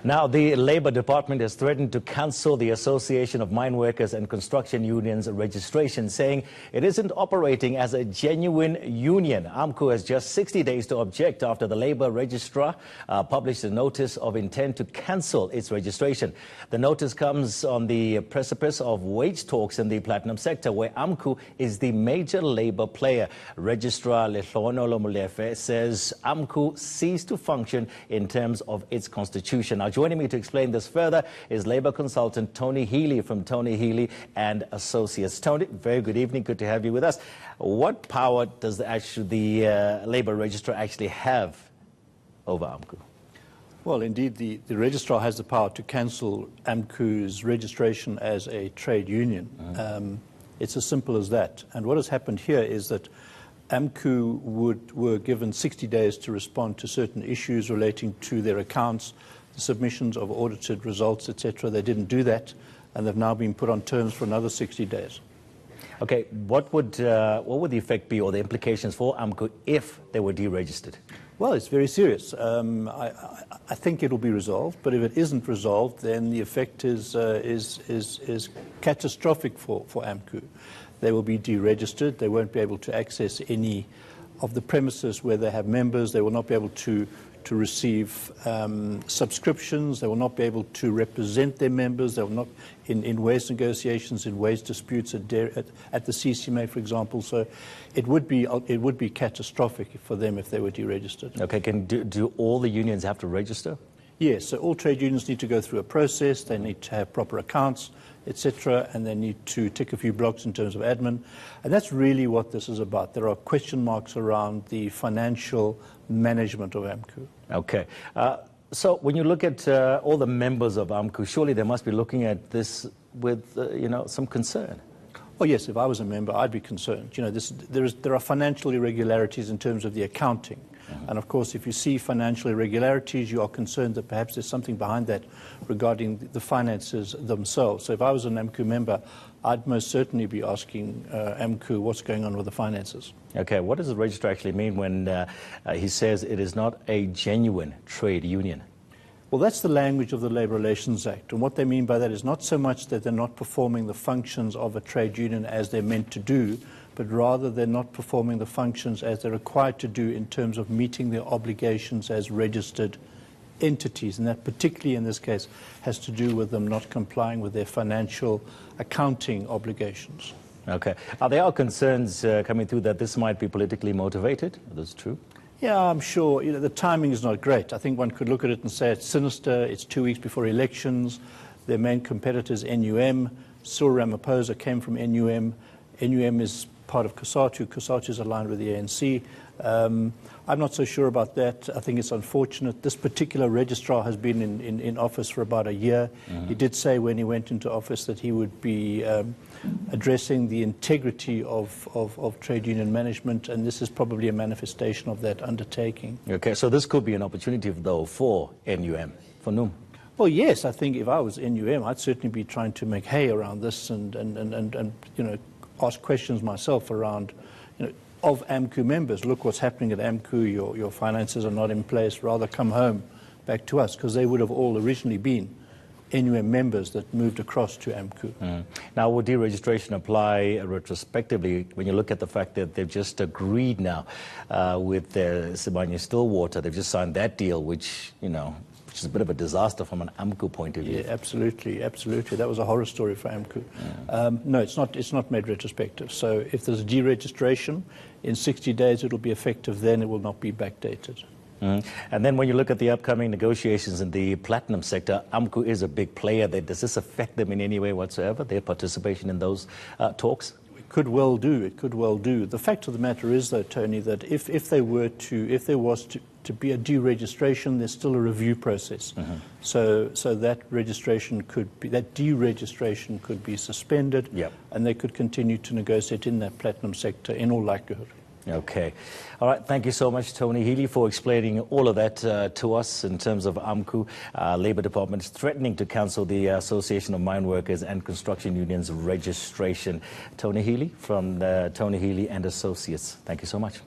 Now, the Labour Department has threatened to cancel the Association of Mineworkers and Construction Unions registration, saying it isn't operating as a genuine union. Amcu has just 60 days to object after the Labour Registrar published a notice of intent to cancel its registration. The notice comes on the precipice of wage talks in the platinum sector, where Amcu is the major Labour player. Registrar Lehlono Lomulefe says Amcu ceased to function in terms of its constitution. Now, joining me to explain this further is Labour consultant Tony Healy from Tony Healy and Associates. Tony, very good evening. Good to have you with us. What power does the Labour Registrar actually have over Amcu? Well, indeed, the Registrar has the power to cancel Amcu's registration as a trade union. It's as simple as that. And what has happened here is that Amcu were given 60 days to respond to certain issues relating to their accounts, the submissions of audited results, etc. They didn't do that, and they've now been put on terms for another 60 days. Okay, what would the effect be, or the implications for Amcu if they were deregistered? Well, it's very serious. I think it'll be resolved, but if it isn't resolved, then the effect is catastrophic for Amcu. They will be deregistered. They won't be able to access any of the premises where they have members. They will not be able to receive subscriptions. They will not be able to represent their members. They will not in wage negotiations, in wage disputes at the CCMA, for example. So it would be catastrophic for them if they were deregistered. Okay, do all the unions have to register? Yes, so all trade unions need to go through a process. They need to have proper accounts, etc., and they need to tick a few blocks in terms of admin. And that's really what this is about. There are question marks around the financial management of Amcu. Okay. So when you look at all the members of Amcu, surely they must be looking at this with some concern. Oh yes, if I was a member, I'd be concerned. There are financial irregularities in terms of the accounting. And of course, if you see financial irregularities, you are concerned that perhaps there's something behind that regarding the finances themselves. So if I was an Amcu member, I'd most certainly be asking Amcu what's going on with the finances. Okay, what does the registrar actually mean when he says it is not a genuine trade union? Well, that's the language of the Labour Relations Act. And what they mean by that is not so much that they're not performing the functions of a trade union as they're meant to do, but rather they're not performing the functions as they're required to do in terms of meeting their obligations as registered entities. And that, particularly in this case, has to do with them not complying with their financial accounting obligations. Okay. There are concerns coming through that this might be politically motivated. That's true. Yeah, I'm sure. The timing is not great. I think one could look at it and say it's sinister. It's 2 weeks before elections. Their main competitor is NUM. Cyril Ramaphosa came from NUM. NUM is part of COSATU. COSATU is aligned with the ANC. I'm not so sure about that. I think it's unfortunate. This particular registrar has been in office for about a year. He did say when he went into office that he would be addressing the integrity of trade union management, and this is probably a manifestation of that undertaking. Okay, so this could be an opportunity, though, for NUM, for NUM. Well, yes, I think if I was NUM, I'd certainly be trying to make hay around this and ask questions myself around, of Amcu members. Look what's happening at Amcu. Your finances are not in place. Rather come home back to us, because they would have all originally been NUM members that moved across to Amcu. Now, would deregistration apply retrospectively when you look at the fact that they've just agreed now with Sibanye-Stillwater? They've just signed that deal, which is a bit of a disaster from an Amcu point of view. Yeah, absolutely, absolutely. That was a horror story for Amcu. No, it's not made retrospective. So if there's a deregistration, in 60 days it'll be effective then, it will not be backdated. And then when you look at the upcoming negotiations in the platinum sector, Amcu is a big player there. Does this affect them in any way whatsoever, their participation in those talks? It could well do. It could well do. The fact of the matter is, though, Tony, that if there was to be a deregistration, there's still a review process. So that deregistration could be suspended, and they could continue to negotiate in that platinum sector in all likelihood. Okay. All right. Thank you so much, Tony Healy, for explaining all of that to us in terms of Amcu. Labour Department is threatening to cancel the Association of Mineworkers and Construction Unions registration. Tony Healy from Tony Healy and Associates. Thank you so much.